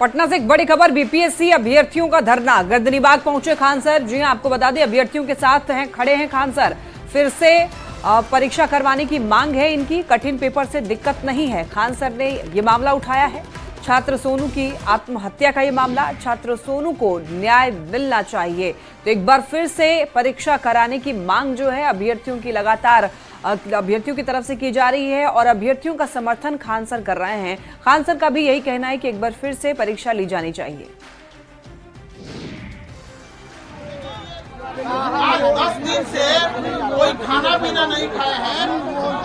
पटना से एक बड़ी खबर, बीपीएससी अभ्यर्थियों का धरना। गर्दनीबाग पहुंचे खान सर। जी हां, आपको बता दें अभ्यर्थियों के साथ खड़े हैं खान सर। फिर से परीक्षा करवाने की मांग है इनकी। कठिन पेपर से दिक्कत नहीं है, खान सर ने ये मामला उठाया है। छात्र सोनू की आत्महत्या का ये मामला, छात्र सोनू को न्याय मिलना चाहिए। तो एक बार फिर से परीक्षा कराने की मांग जो है अभ्यर्थियों की लगातार अभ्यर्थियों की तरफ से की जा रही है और अभ्यर्थियों का समर्थन खान सर कर रहे हैं। खान सर का भी यही कहना है कि एक बार फिर से परीक्षा ली जानी चाहिए। आज 10 दिन से कोई खाना पीना नहीं खाए हैं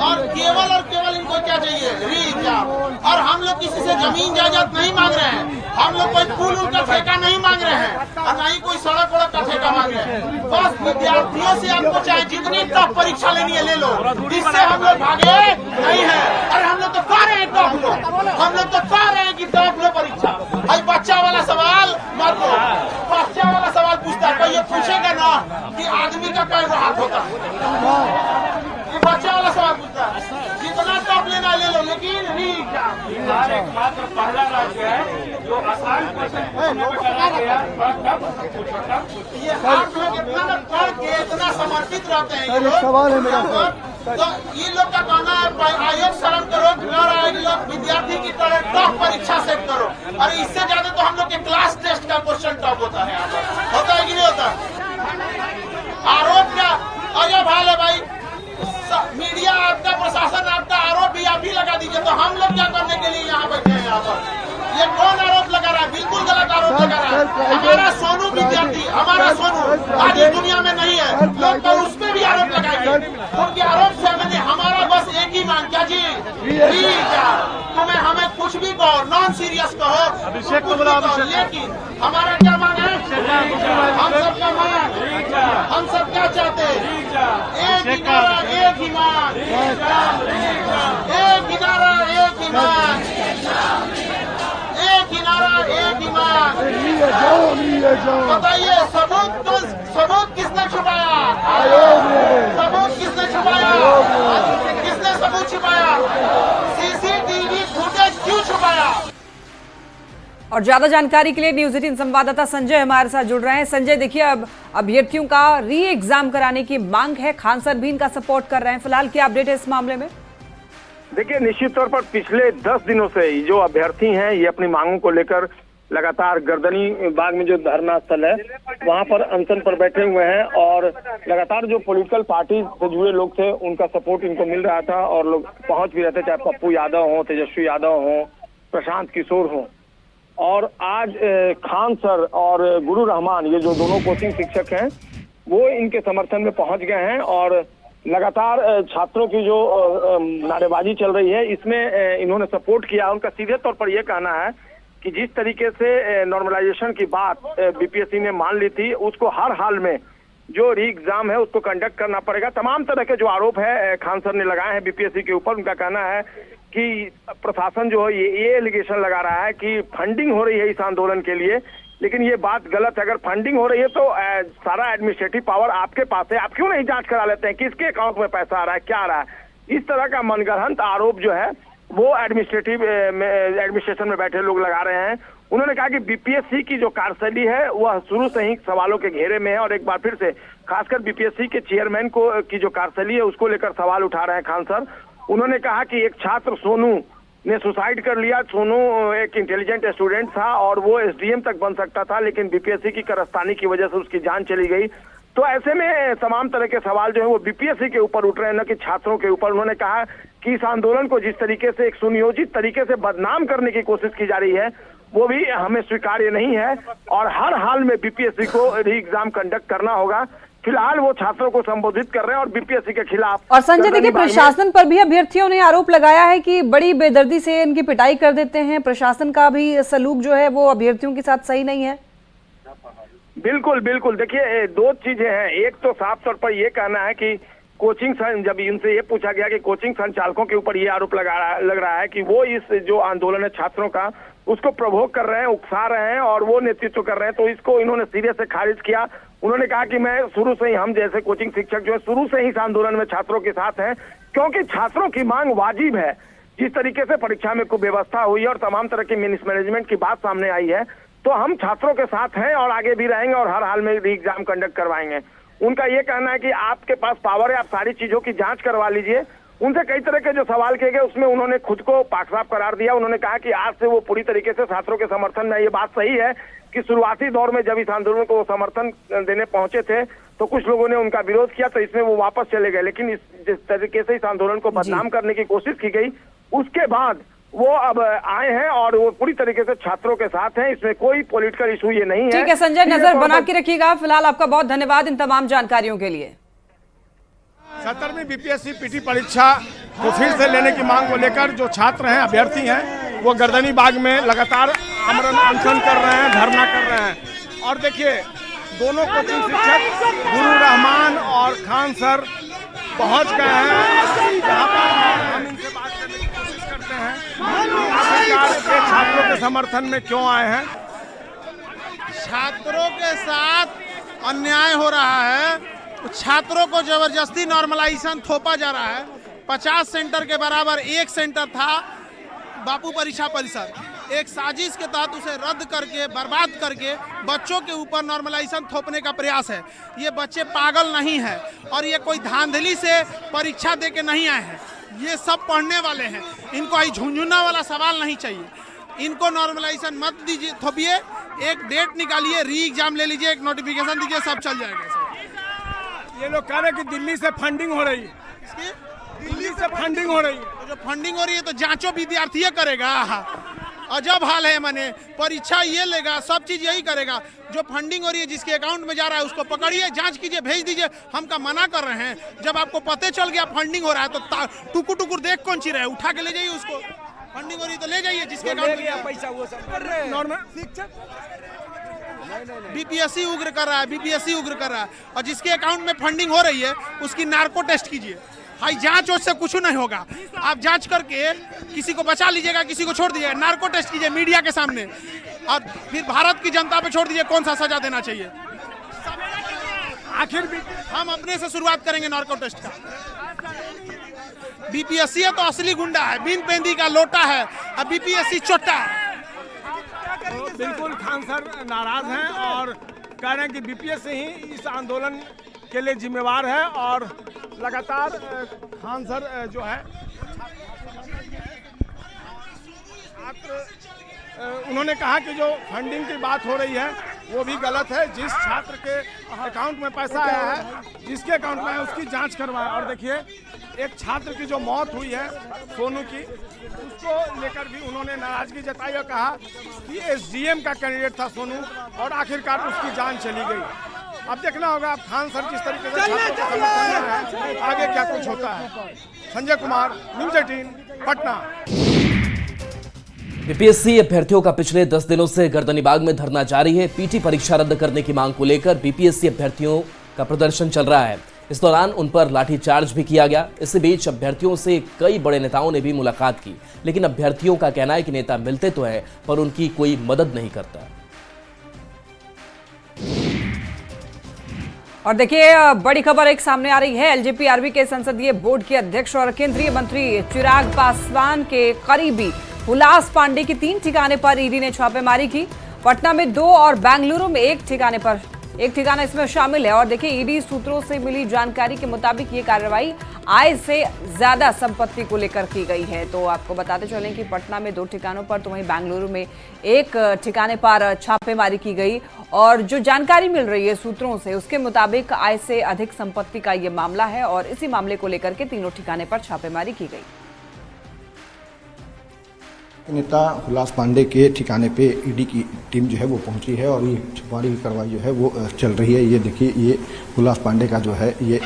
और केवल इनको क्या चाहिए, री एग्जाम। और हम लोग किसी से जमीन जायदाद नहीं मांग रहे हैं, हम लोग कोई पुल का ठेका नहीं मांग रहे हैं और ना ही कोई सड़क वड़क का ठेका मांग रहे हैं। बस विद्यार्थियों से आपको चाहे जितनी टफ परीक्षा लेनी है ले लो, इससे हम लोग भागे नहीं है। अरे हम लोग तो कह रहे हैं टफ लो, हम लोग तो कह रहे हैं कि टफ लो परीक्षा। आज बच्चा वाला सवाल मत लो, बच्चा वाला सवाल पूछता है, ये पूछेगा ना कि आदमी का कई हाथ होता है, ये बच्चा वाला सवाल पूछता है। जितना टॉप लेना ले लो, लेकिन मात्र पहला राज्य है जो आसान ये आप लोग इतना पढ़ के इतना समर्पित रहते हैं। सवाल है मेरा, तो ये लोग का कहना है आयोग शर्म करो, लोग विद्यार्थी की तरह टॉप परीक्षा सेट करो। और इससे ज्यादा तो हम लोग के क्लास टेस्ट का क्वेश्चन टॉप होता है कि नहीं होता? आरोप का अजब हाल है भाई। मीडिया आपका, प्रशासन आपका, आरोप भी आप ही लगा दीजिए, तो हम लोग क्या करने के लिए यहाँ बैठे हैं? यहाँ पर ये कौन आरोप लगा रहा है? बिल्कुल गलत आरोप लगा रहा है। हमारा सोनू विद्यार्थी, हमारा सोनू आज इस दुनिया में नहीं है, लोग तो उस पर भी आरोप लगाएंगे। उनके आरोप से मैंने हमारा बस एक ही मांग, क्या जी, तुम्हें हमें कुछ भी कहो, नॉन सीरियस कहो, लेकिन हमारा क्या मांग है? हम सब क्या मांग, हम सब क्या चाहते हैं? एक ही नारा, एक ही मांग, एक ही नारा, एक ही मांग, एक ही नारा, एक ही मांग। बताइए सबूत किसने छुपाया? सबूत किसने छुपाया? किसने सबूत छुपाया? सीसीटीवी फुटेज क्यों छुपाया? और ज्यादा जानकारी के लिए न्यूज 18 संवाददाता संजय हमारे साथ जुड़ रहे हैं। संजय, देखिए अब अभ्यर्थियों का री एग्जाम कराने की मांग है, खान सर भी इनका सपोर्ट कर रहे हैं। फिलहाल क्या अपडेट है इस मामले में? देखिए, निश्चित तौर पर पिछले 10 दिनों से जो अभ्यर्थी हैं ये अपनी मांगों को लेकर लगातार गर्दनी बाग में जो धरना स्थल है वहां पर अनशन पर बैठे हुए हैं और लगातार जो पॉलिटिकल पार्टी से जुड़े लोग थे उनका सपोर्ट इनको मिल रहा था और लोग पहुंच भी रहते, चाहे पप्पू यादव हो, तेजस्वी यादव हो, प्रशांत किशोर हो। और आज खान सर और गुरु रहमान, ये जो दोनों कोचिंग शिक्षक हैं, वो इनके समर्थन में पहुंच गए हैं और लगातार छात्रों की जो नारेबाजी चल रही है इसमें इन्होंने सपोर्ट किया। उनका सीधे तौर पर यह कहना है कि जिस तरीके से नॉर्मलाइजेशन की बात बीपीएससी ने मान ली थी, उसको हर हाल में जो री एग्जाम है उसको कंडक्ट करना पड़ेगा। तमाम तरह के जो आरोप है खान सर ने लगाए हैं बीपीएससी के ऊपर, उनका कहना है कि प्रशासन जो है ये एलिगेशन लगा रहा है कि फंडिंग हो रही है इस आंदोलन के लिए, लेकिन ये बात गलत है। अगर फंडिंग हो रही है तो सारा एडमिनिस्ट्रेटिव पावर आपके पास है, आप क्यों नहीं जांच करा लेते हैं किसके अकाउंट में पैसा आ रहा है, क्या आ रहा है? इस तरह का मनगढ़ंत आरोप जो है वो एडमिनिस्ट्रेशन में बैठे लोग लगा रहे हैं। उन्होंने कहा कि बीपीएससी की जो कार्यशैली है वह शुरू से ही सवालों के घेरे में है और एक बार फिर से खासकर बीपीएससी के चेयरमैन को की जो कार्यशैली है उसको लेकर सवाल उठा रहे हैं खान सर। उन्होंने कहा कि एक छात्र सोनू ने सुसाइड कर लिया। सोनू एक इंटेलिजेंट स्टूडेंट था और वो एसडीएम तक बन सकता था, लेकिन बीपीएससी की कारस्तानी की वजह से उसकी जान चली गई। तो ऐसे में तमाम तरह के सवाल जो है वो बीपीएससी के ऊपर उठ रहे हैं, न कि छात्रों के ऊपर। उन्होंने कहा कि इस आंदोलन को जिस तरीके से एक सुनियोजित तरीके से बदनाम करने की कोशिश की जा रही है वो भी हमें स्वीकार्य नहीं है और हर हाल में बीपीएससी को री एग्जाम कंडक्ट करना होगा। फिलहाल वो छात्रों को संबोधित कर रहे हैं और बीपीएससी के खिलाफ। और संजय, देखिए प्रशासन पर भी अभ्यर्थियों ने आरोप लगाया है कि बड़ी बेदर्दी से इनकी पिटाई कर देते हैं। प्रशासन का भी सलूक जो है वो अभ्यर्थियों के साथ सही नहीं है। बिल्कुल बिल्कुल, देखिए दो चीजें हैं। एक तो साफ तौर पर यह कहना है कि कोचिंग जब इनसे ये पूछा गया कि कोचिंग संचालकों के ऊपर ये आरोप लग रहा है कि वो इस जो आंदोलन है छात्रों का उसको प्रवोक कर रहे हैं, उकसा रहे हैं और वो नेतृत्व कर रहे हैं, तो इसको इन्होंने सिरे से खारिज किया। उन्होंने कहा कि मैं शुरू से ही, हम जैसे कोचिंग शिक्षक जो है शुरू से ही इस आंदोलन में छात्रों के साथ हैं, क्योंकि छात्रों की मांग वाजिब है। जिस तरीके से परीक्षा में कुव्यवस्था हुई है और तमाम तरह की मिसमैनेजमेंट की बात सामने आई है, तो हम छात्रों के साथ हैं और आगे भी रहेंगे और हर हाल में री एग्जाम कंडक्ट करवाएंगे। उनका ये कहना है कि आपके पास पावर है, आप सारी चीजों की जांच करवा लीजिए। उनसे कई तरह के जो सवाल किए गए उसमें उन्होंने खुद को पाकसाफ करार दिया। उन्होंने कहा कि आज से वो पूरी तरीके से छात्रों के समर्थन में। ये बात सही है कि शुरुआती दौर में जब इस आंदोलन को वो समर्थन देने पहुंचे थे तो कुछ लोगों ने उनका विरोध किया, तो इसमें वो वापस चले गए। लेकिन जिस तरीके से इस आंदोलन को बदनाम करने की कोशिश की गई, उसके बाद वो अब आए हैं और वो पूरी तरीके से छात्रों के साथ हैं। इसमें कोई पॉलिटिकल इशू ये नहीं है। ठीक है संजय, नजर बना के रखिएगा। फिलहाल आपका बहुत धन्यवाद इन तमाम जानकारियों के लिए। 17वीं बीपीएससी पीटी परीक्षा को फिर से लेने की मांग को लेकर जो छात्र हैं, अभ्यर्थी हैं, वो गर्दनी बाग में लगातार आमरण अनशन कर रहे हैं, धरना कर रहे हैं। और देखिए, दोनों कोचिंग शिक्षक गुरु रहमान और खान सर पहुंच गए हैं। यहाँ पर हम इनसे बात करने की कोशिश करते हैं आखिरकार ये छात्रों के समर्थन में क्यों आए हैं। छात्रों के साथ अन्याय हो रहा है। छात्रों को जबरदस्ती नॉर्मलाइजेशन थोपा जा रहा है। 50 सेंटर के बराबर एक सेंटर था बापू परीक्षा परिषद, एक साजिश के तहत उसे रद्द करके बर्बाद करके बच्चों के ऊपर नॉर्मलाइजेशन थोपने का प्रयास है। ये बच्चे पागल नहीं हैं और ये कोई धांधली से परीक्षा दे के नहीं आए हैं। ये सब पढ़ने वाले हैं, इनको आई झुंझुना वाला सवाल नहीं चाहिए। इनको नॉर्मलाइजेशन मत दीजिए, थोपिए, एक डेट निकालिए, री एग्जाम ले लीजिए, एक नोटिफिकेशन दीजिए, सब चल जाएगा। ये लोग कह रहे हैं कि दिल्ली से फंडिंग हो रही है। दिल्ली से फंडिंग हो रही है। तो जो फंडिंग हो रही है तो जांचो विद्यार्थी करेगा। अजब हाल है, माने परीक्षा ये लेगा, सब चीज यही करेगा। जो फंडिंग हो रही है, जिसके अकाउंट में जा रहा है, उसको पकड़िए, जांच कीजिए, भेज दीजिए। हम का मना कर रहे हैं। जब आपको पते चल गया फंडिंग हो रहा है तो टुकुर टुकुर देख कौन सी रहे, उठा के ले जाइए उसको। फंडिंग हो रही है तो ले जाइए, जिसके अकाउंट में पैसा वो सब कर रहे हैं। बीपीएससी उग्र कर रहा है, बीपीएससी उग्र कर रहा है। और जिसके अकाउंट में फंडिंग हो रही है उसकी नार्को टेस्ट कीजिए। भाई जांच से कुछ नहीं होगा। आप जांच करके किसी को बचा लीजिएगा, किसी को छोड़ दीजिएगा। नार्को टेस्ट कीजिए मीडिया के सामने और फिर भारत की जनता पे छोड़ दीजिए कौन सा सजा देना चाहिए। आखिर भी हम अपने से शुरुआत करेंगे नार्को टेस्ट का। बीपीएससी है तो असली गुंडा है, बिन पेंदी का लोटा है, अब बीपीएससी चोटा है। बिल्कुल खान सर नाराज हैं और कह रहे हैं कि बीपीएससी ही इस आंदोलन के लिए जिम्मेवार है। और लगातार खान सर जो है उन्होंने कहा कि जो फंडिंग की बात हो रही है वो भी गलत है। जिस छात्र के अकाउंट में पैसा आया है, जिसके अकाउंट में है, उसकी जांच करवाएं। और देखिए, एक छात्र की जो मौत हुई है सोनू की, उसको लेकर भी उन्होंने नाराजगी जताई और कहा कि एसडीएम का कैंडिडेट था सोनू और आखिरकार उसकी जान चली गई। अब देखना होगा अब खान सर जिस तरीके से छात्रों को समर्थन में है, आगे क्या कुछ होता है। संजय कुमार, न्यूज़ 18 पटना। बीपीएससी अभ्यर्थियों का पिछले 10 दिनों से गर्दनीबाग में धरना जारी है। पीटी परीक्षा रद्द करने की मांग को लेकर बीपीएससी अभ्यर्थियों का प्रदर्शन चल रहा है। इस दौरान उन पर लाठीचार्ज भी किया गया। इसी बीच अभ्यर्थियों से कई बड़े नेताओं ने भी मुलाकात की, लेकिन अभ्यर्थियों का कहना है कि नेता मिलते तो हैं पर उनकी कोई मदद नहीं करता। और देखिए, बड़ी खबर एक सामने आ रही है। एलजेपी-आरबी के संसदीय बोर्ड के अध्यक्ष और केंद्रीय मंत्री चिराग पासवान के करीबी हुलास पांडे की 3 ठिकाने पर ईडी ने छापेमारी की। पटना में 2 और बेंगलुरु में एक ठिकाना इसमें शामिल है। और देखिए, ईडी सूत्रों से मिली जानकारी के मुताबिक ये कार्रवाई आय से ज्यादा संपत्ति को लेकर की गई है। तो आपको बताते चलें कि पटना में 2 ठिकानों पर तो वहीं बेंगलुरु में एक ठिकाने पर छापेमारी की गई। और जो जानकारी मिल रही है सूत्रों से, उसके मुताबिक आय से अधिक संपत्ति का ये मामला है और इसी मामले को लेकर के तीनों ठिकाने पर छापेमारी की गई। नेता हुलास पांडे के ठिकाने पे ईडी की टीम जो है वो पहुंची है और ये छुपाने की कार्रवाई जो है वो चल रही है। ये देखिए, ये हुलास पांडे का जो है ये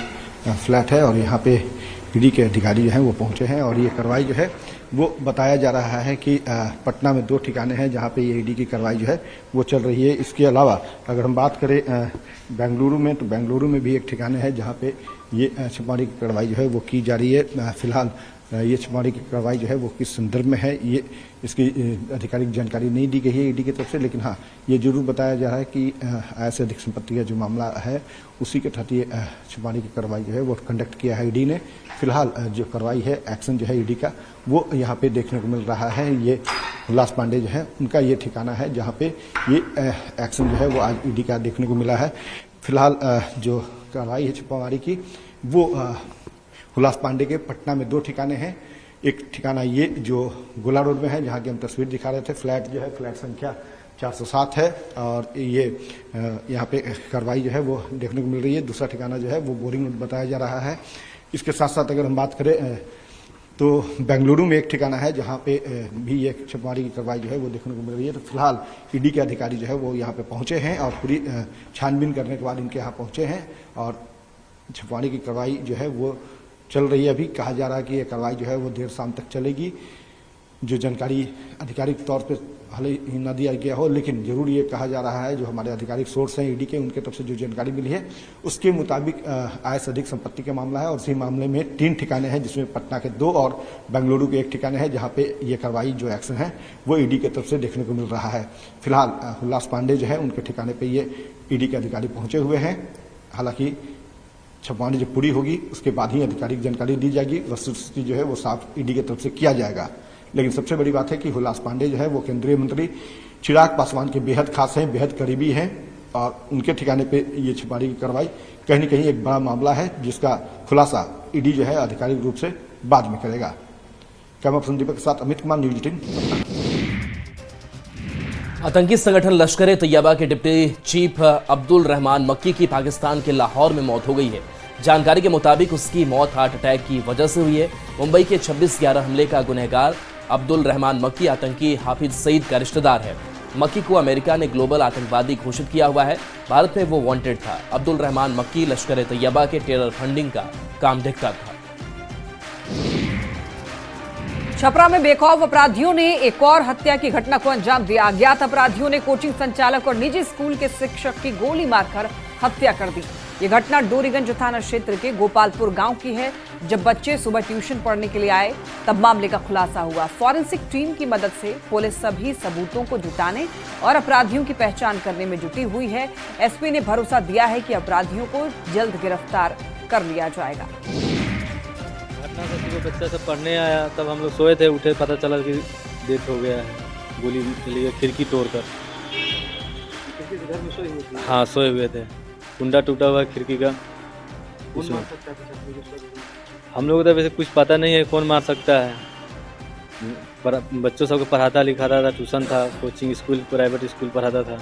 फ्लैट है और यहाँ पे ईडी के अधिकारी जो हैं वो पहुंचे हैं और ये कार्रवाई जो है वो बताया जा रहा है कि पटना में 2 ठिकाने हैं जहाँ पे ये ईडी की कार्रवाई जो है वो चल रही है। इसके अलावा अगर हम बात करें बेंगलुरु में, तो बेंगलुरु में भी एक ठिकाने है जहाँ पे ये छुपाने की कार्रवाई जो है वो की जा रही है। फिलहाल ये छापेमारी की कार्रवाई जो है वो किस संदर्भ में है, ये इसकी आधिकारिक जानकारी नहीं दी गई है ईडी की तरफ से। लेकिन हाँ, ये जरूर बताया जा रहा है कि आय से अधिक संपत्ति का जो मामला है उसी के तहत ये छापेमारी की कार्रवाई जो है वो कंडक्ट किया है ईडी ने। फिलहाल जो कार्रवाई है, एक्शन जो है ईडी का, वो यहाँ पे देखने को मिल रहा है। ये हुलास पांडे जो है उनका ये ठिकाना है जहाँ पे ये एक्शन जो है वो आज ईडी का देखने को मिला है। फिलहाल जो कार्रवाई है छापेमारी की, वो हुलास पांडे के पटना में 2 ठिकाने हैं। एक ठिकाना ये जो गोला रोड में है, जहाँ की हम तस्वीर दिखा रहे थे, फ्लैट जो है फ्लैट संख्या 407 है, और ये यहाँ पे कार्रवाई जो है वो देखने को मिल रही है। दूसरा ठिकाना जो है वो बोरिंग रोड बताया जा रहा है। इसके साथ साथ अगर हम बात करें तो बेंगलुरु में एक ठिकाना है जहाँ पे भी ये छापेमारी की कार्रवाई जो है वो देखने को मिल रही है। तो फिलहाल ईडी के अधिकारी जो है वो यहाँ पे पहुंचे हैं और पूरी छानबीन करने के बाद इनके यहाँ पहुंचे हैं और छापेमारी की कार्रवाई जो है वो चल रही है। अभी कहा जा रहा है कि ये कार्रवाई जो है वो देर शाम तक चलेगी। जो जानकारी आधिकारिक तौर पे हाल ही न दिया गया हो, लेकिन जरूर ये कहा जा रहा है, जो हमारे आधिकारिक सोर्स हैं ईडी के, उनके तरफ से जो जानकारी मिली है उसके मुताबिक आय से अधिक संपत्ति का मामला है और इसी मामले में 3 ठिकाने हैं, जिसमें पटना के 2 और बेंगलुरु के 1 ठिकाने हैं, जहाँ पे ये कार्रवाई जो एक्शन है वो ईडी की तरफ से देखने को मिल रहा है। फिलहाल हुलास पांडे जो है उनके ठिकाने पर ये ईडी के अधिकारी पहुंचे हुए हैं। हालांकि छापेमारी जब पूरी होगी उसके बाद ही आधिकारिक जानकारी दी जाएगी, वस्तुस्थिति जो है वो साफ ईडी की तरफ से किया जाएगा। लेकिन सबसे बड़ी बात है कि हुलास पांडे जो है वो केंद्रीय मंत्री चिराग पासवान के बेहद खास हैं, बेहद करीबी हैं, और उनके ठिकाने पे ये छापेमारी की कार्रवाई कहीं न कहीं एक बड़ा मामला है, जिसका खुलासा ईडी जो है आधिकारिक रूप से बाद में करेगा। कैमरा पर्सन दीपक के साथ अमित कुमार, न्यूज 18। आतंकी संगठन लश्कर तैयबा के डिप्टी चीफ अब्दुल रहमान मक्की की पाकिस्तान के लाहौर में मौत हो गई है। जानकारी के मुताबिक उसकी मौत हार्ट अटैक की वजह से हुई है। मुंबई के 26/11 हमले का गुनहगार अब्दुल रहमान मक्की आतंकी हाफिज सईद का रिश्तेदार है। मक्की को अमेरिका ने ग्लोबल आतंकवादी घोषित किया हुआ है। भारत में वो वांटेड था। अब्दुल रहमान मक्की लश्कर तैयबा के टेरर फंडिंग का काम देखता था। छपरा में बेखौफ अपराधियों ने एक और हत्या की घटना को अंजाम दिया। अज्ञात अपराधियों ने कोचिंग संचालक और निजी स्कूल के शिक्षक की गोली मारकर हत्या कर दी। ये घटना डोरीगंज थाना क्षेत्र के गोपालपुर गांव की है। जब बच्चे सुबह ट्यूशन पढ़ने के लिए आए तब मामले का खुलासा हुआ। फॉरेंसिक टीम की मदद से पुलिस सभी सबूतों को जुटाने और अपराधियों की पहचान करने में जुटी हुई है। एसपी ने भरोसा दिया है कि अपराधियों को जल्द गिरफ्तार कर लिया जाएगा। घटना से सुबह बच्चा सब पढ़ने आया, तब हम लोग सोए थे, उठे, पता चला कि डेथ हो गया है, गोली चली गई खिड़की तोड़कर। हाँ, सोए हुए थे, कुंडा टूटा हुआ खिड़की का। हम लोग तो वैसे कुछ पता नहीं है कौन मार सकता है। बच्चों सबको पढ़ाता लिखाता था, ट्यूशन था, कोचिंग स्कूल, प्राइवेट स्कूल पढ़ाता था।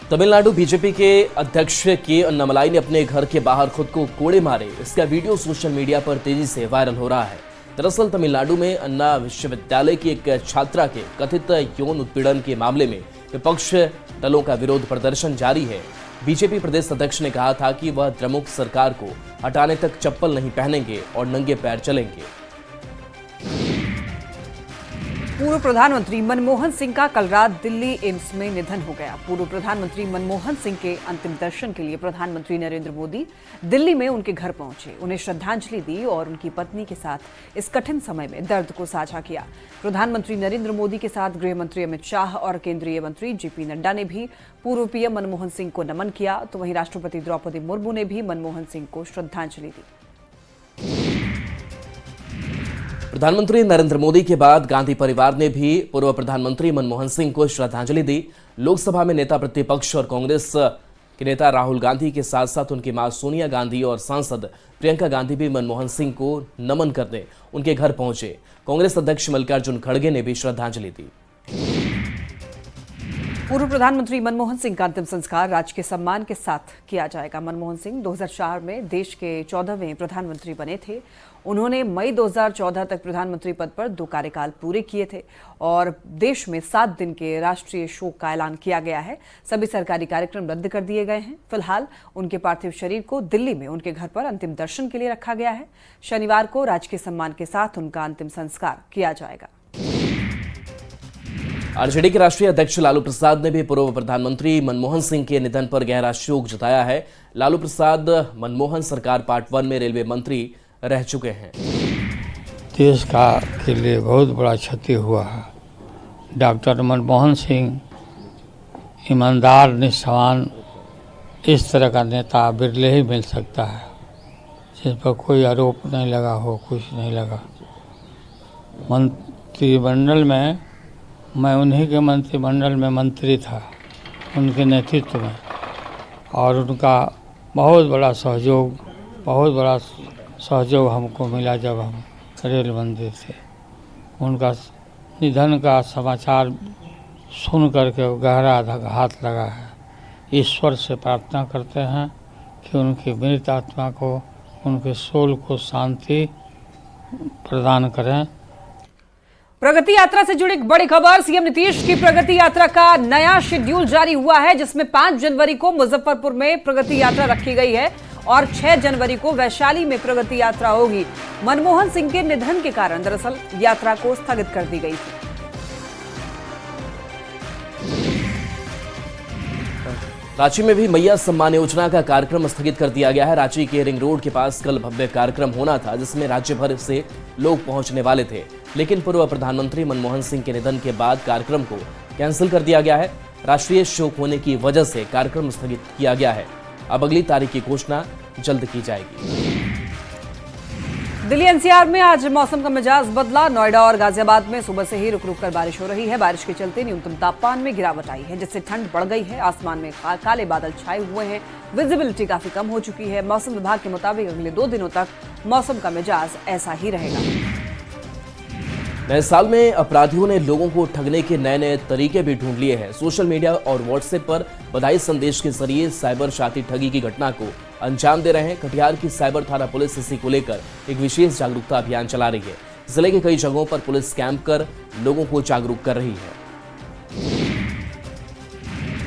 तमिलनाडु बीजेपी के अध्यक्ष के अन्नामलाई ने अपने घर के बाहर खुद को कोड़े मारे। इसका वीडियो सोशल मीडिया पर तेजी से वायरल हो रहा है। दरअसल तमिलनाडु में अन्ना विश्वविद्यालय की एक छात्रा के कथित यौन उत्पीड़न के मामले में विपक्ष दलों का विरोध प्रदर्शन जारी है। बीजेपी प्रदेश अध्यक्ष ने कहा था कि वह द्रमुक सरकार को हटाने तक चप्पल नहीं पहनेंगे और नंगे पैर चलेंगे। पूर्व प्रधानमंत्री मनमोहन सिंह का कल रात दिल्ली एम्स में निधन हो गया। पूर्व प्रधानमंत्री मनमोहन सिंह के अंतिम दर्शन के लिए प्रधानमंत्री नरेंद्र मोदी दिल्ली में उनके घर पहुंचे, उन्हें श्रद्धांजलि दी और उनकी पत्नी के साथ इस कठिन समय में दर्द को साझा किया। प्रधानमंत्री नरेंद्र मोदी के साथ गृह मंत्री अमित शाह और केंद्रीय मंत्री जेपी नड्डा ने भी पूर्व पीएम मनमोहन सिंह को नमन किया, तो वहीं राष्ट्रपति द्रौपदी मुर्मू ने भी मनमोहन सिंह को श्रद्धांजलि दी। प्रधानमंत्री नरेंद्र मोदी के बाद गांधी परिवार ने भी पूर्व प्रधानमंत्री मनमोहन सिंह को श्रद्धांजलि दी। लोकसभा में नेता प्रतिपक्ष और कांग्रेस के नेता राहुल गांधी के साथ साथ उनकी मां सोनिया गांधी और सांसद प्रियंका गांधी भी मनमोहन सिंह को नमन करने उनके घर पहुंचे। कांग्रेस अध्यक्ष मल्लिकार्जुन खड़गे ने भी श्रद्धांजलि दी। पूर्व प्रधानमंत्री मनमोहन सिंह का अंतिम संस्कार राजकीय सम्मान के साथ किया जाएगा। मनमोहन सिंह 2004 में देश के 14वें प्रधानमंत्री बने थे। उन्होंने मई 2014 तक प्रधानमंत्री पद पर 2 कार्यकाल पूरे किए थे और देश में 7 दिन के राष्ट्रीय शोक का ऐलान किया गया है। सभी सरकारी कार्यक्रम रद्द कर दिए गए हैं। फिलहाल उनके पार्थिव शरीर को दिल्ली में उनके घर पर अंतिम दर्शन के लिए रखा गया है। शनिवार को राजकीय सम्मान के साथ उनका अंतिम संस्कार किया जाएगा। आरजेडी के राष्ट्रीय अध्यक्ष लालू प्रसाद ने भी पूर्व प्रधानमंत्री मनमोहन सिंह के निधन पर गहरा शोक जताया है। लालू प्रसाद मनमोहन सरकार पार्ट 1 में रेलवे मंत्री रह चुके हैं। देश के लिए बहुत बड़ा क्षति हुआ है। डॉक्टर मनमोहन सिंह ईमानदार, निष्ठावान, इस तरह का नेता बिरले ही मिल सकता है जिस पर कोई आरोप नहीं लगा हो, कुछ नहीं लगा। मंत्रिमंडल में मैं उन्हीं के मंत्रिमंडल में मंत्री था, उनके नेतृत्व में, और उनका बहुत बड़ा सहयोग हमको मिला जब हम रेल मंदिर थे। उनका निधन का समाचार सुन करके गहरा आघात लगा है। ईश्वर से प्रार्थना करते हैं कि उनकी मृत आत्मा को, उनके सोल को शांति प्रदान करें। प्रगति यात्रा से जुड़ी एक बड़ी खबर। सीएम नीतीश की प्रगति यात्रा का नया शेड्यूल जारी हुआ है, जिसमें 5 जनवरी को मुजफ्फरपुर में प्रगति यात्रा रखी गई है और 6 जनवरी को वैशाली में प्रगति यात्रा होगी। मनमोहन सिंह के निधन के कारण दरअसल यात्रा को स्थगित कर दी गई थी। रांची में भी मैया सम्मान योजना का कार्यक्रम स्थगित कर दिया गया है। रांची के रिंग रोड के पास कल भव्य कार्यक्रम होना था, जिसमें राज्य भर से लोग पहुंचने वाले थे, लेकिन पूर्व प्रधानमंत्री मनमोहन सिंह के निधन के बाद कार्यक्रम को कैंसिल कर दिया गया है। राष्ट्रीय शोक होने की वजह से कार्यक्रम स्थगित किया गया है। अब अगली तारीख की घोषणा जल्द की जाएगी। दिल्ली एनसीआर में आज मौसम का मिजाज बदला। नोएडा और गाजियाबाद में सुबह से ही रुक रुक कर बारिश हो रही है। बारिश के चलते न्यूनतम तापमान में गिरावट आई है, जिससे ठंड बढ़ गई है। आसमान में काले बादल छाए हुए हैं, विजिबिलिटी काफी कम हो चुकी है। मौसम विभाग के मुताबिक अगले 2 दिनों तक मौसम का मिजाज ऐसा ही रहेगा। नए साल में अपराधियों ने लोगों को ठगने के नए नए तरीके भी ढूंढ लिए हैं। सोशल मीडिया और व्हाट्सएप पर बधाई संदेश के जरिए साइबर शातिर ठगी की घटना को अंजाम दे रहे हैं। कटिहार की साइबर थाना पुलिस इसी को लेकर एक विशेष जागरूकता अभियान चला रही है। जिले के कई जगहों पर पुलिस कैंप कर लोगों को जागरूक कर रही है।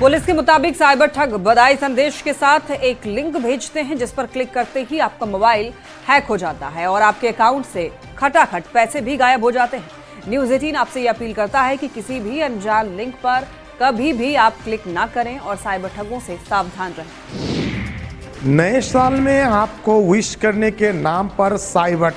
पुलिस के मुताबिक साइबर ठग बधाई संदेश के साथ एक लिंक भेजते हैं, जिस पर क्लिक करते ही आपका मोबाइल हैक हो जाता है और आपके अकाउंट से खटाखट पैसे भी गायब हो जाते हैं। न्यूज़ 18 आपसे ये अपील करता है कि किसी भी अनजान लिंक पर कभी भी आप क्लिक ना करें और साइबर ठगों से सावधान रहें। नए साल में आपको विश करने के नाम पर साइबर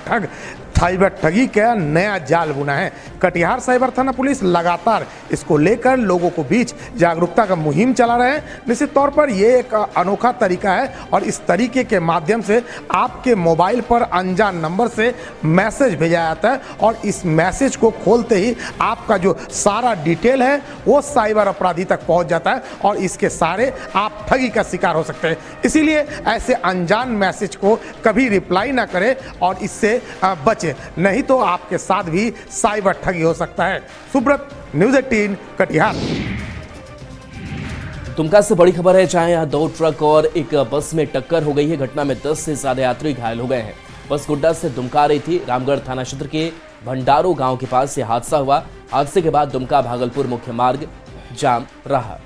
ठगी का नया जाल बुना है। कटिहार साइबर थाना पुलिस लगातार इसको लेकर लोगों को बीच जागरूकता का मुहिम चला रहे हैं। निश्चित तौर पर यह एक अनोखा तरीका है और इस तरीके के माध्यम से आपके मोबाइल पर अनजान नंबर से मैसेज भेजा जाता है और इस मैसेज को खोलते ही आपका जो सारा डिटेल है वो साइबर अपराधी तक पहुंच जाता है और इसके सारे आप ठगी का शिकार हो सकते हैं। इसीलिए ऐसे अनजान मैसेज को कभी रिप्लाई ना करें और इससे बचें, नहीं तो आपके साथ भी साइबर ठगी हो सकता है। सुब्रत, न्यूज़ 18 कटिहार। दुमका से बड़ी खबर है, जहां यहां 2 ट्रक और एक बस में टक्कर हो गई है। घटना में 10 से ज्यादा यात्री घायल हो गए हैं। बस गोड्डा से दुमका आ रही थी। रामगढ़ थाना क्षेत्र के भंडारो गांव के पास यह हादसा हुआ। हादसे के बाद दुमका भागलपुर मुख्य मार्ग जाम रहा।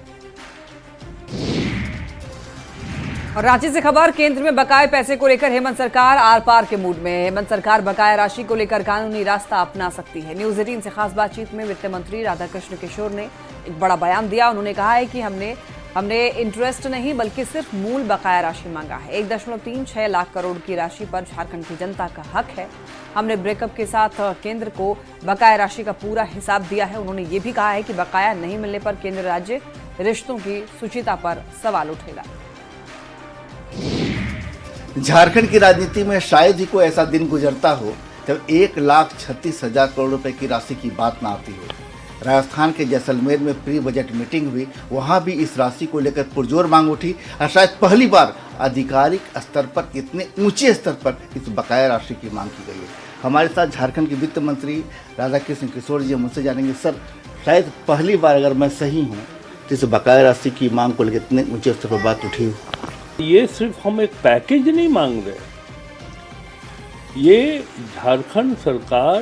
और रांची से खबर, केंद्र में बकाये पैसे को लेकर हेमंत सरकार आर पार के मूड में है। हेमंत सरकार बकाया राशि को लेकर कानूनी रास्ता अपना सकती है। न्यूज़ 18 से खास बातचीत में वित्त मंत्री राधाकृष्ण किशोर ने एक बड़ा बयान दिया। उन्होंने कहा है कि हमने इंटरेस्ट नहीं बल्कि सिर्फ मूल बकाया राशि मांगा है। 1.36 लाख करोड़ की राशि पर झारखंड की जनता का हक है। हमने ब्रेकअप के साथ केंद्र को बकाया राशि का पूरा हिसाब दिया है। उन्होंने ये भी कहा है कि बकाया नहीं मिलने पर केंद्र राज्य रिश्तों की शुचिता पर सवाल उठेगा। झारखंड की राजनीति में शायद ही कोई ऐसा दिन गुजरता हो जब 1,36,000 करोड़ रुपए की राशि की बात ना आती हो। राजस्थान के जैसलमेर में प्री बजट मीटिंग हुई, वहां भी इस राशि को लेकर पुरजोर मांग उठी और शायद पहली बार आधिकारिक स्तर पर इतने ऊंचे स्तर पर इस बकाया राशि की मांग की गई है। हमारे साथ झारखंड के वित्त मंत्री राधाकृष्ण किशोर जी, मुझसे जानेंगे सर, शायद पहली बार अगर मैं सही हूँ तो इस बकाया राशि की मांग को लेकर इतने ऊंचे स्तर पर बात उठी। ये सिर्फ हम एक पैकेज नहीं मांग रहे, ये झारखंड सरकार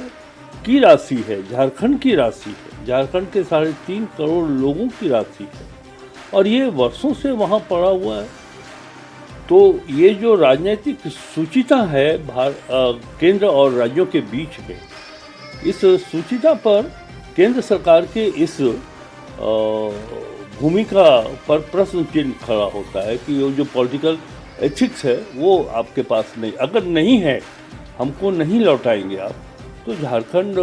की राशि है, झारखंड की राशि है, झारखंड के 3.5 करोड़ लोगों की राशि है और ये वर्षों से वहाँ पड़ा हुआ है। तो ये जो राजनीतिक सूचिता है केंद्र और राज्यों के बीच में, इस सूचिता पर केंद्र सरकार के इस भूमिका पर प्रश्न चिन्ह खड़ा होता है कि जो पॉलिटिकल एथिक्स है वो आपके पास नहीं, अगर नहीं है हमको नहीं लौटाएंगे आप, तो झारखंड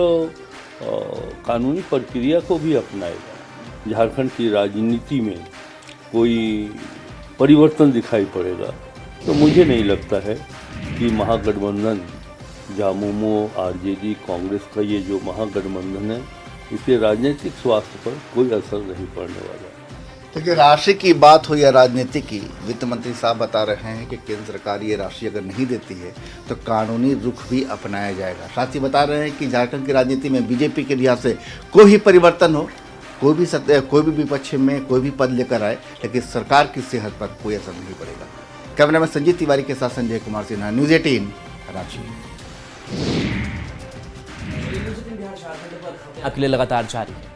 कानूनी प्रक्रिया को भी अपनाएगा। झारखंड की राजनीति में कोई परिवर्तन दिखाई पड़ेगा, तो मुझे नहीं लगता है कि महागठबंधन झामुमो, आरजेडी, कांग्रेस का ये जो महागठबंधन है, इसके राजनीतिक स्वास्थ्य पर कोई असर नहीं पड़ने वाला। देखिए, राशि की बात हो या राजनीति की, वित्त मंत्री साहब बता रहे हैं कि केंद्र सरकार ये राशि अगर नहीं देती है तो कानूनी रुख भी अपनाया जाएगा। साथ ही बता रहे हैं कि झारखंड की राजनीति में बीजेपी के लिहाज से कोई भी परिवर्तन हो, कोई भी विपक्ष में कोई भी पद लेकर आए, लेकिन सरकार की सेहत पर कोई असर नहीं पड़ेगा। कैमरा में संजीव तिवारी के साथ संजय कुमार सिन्हा, न्यूज़ 18 रांची। के लिए लगातार जारी है।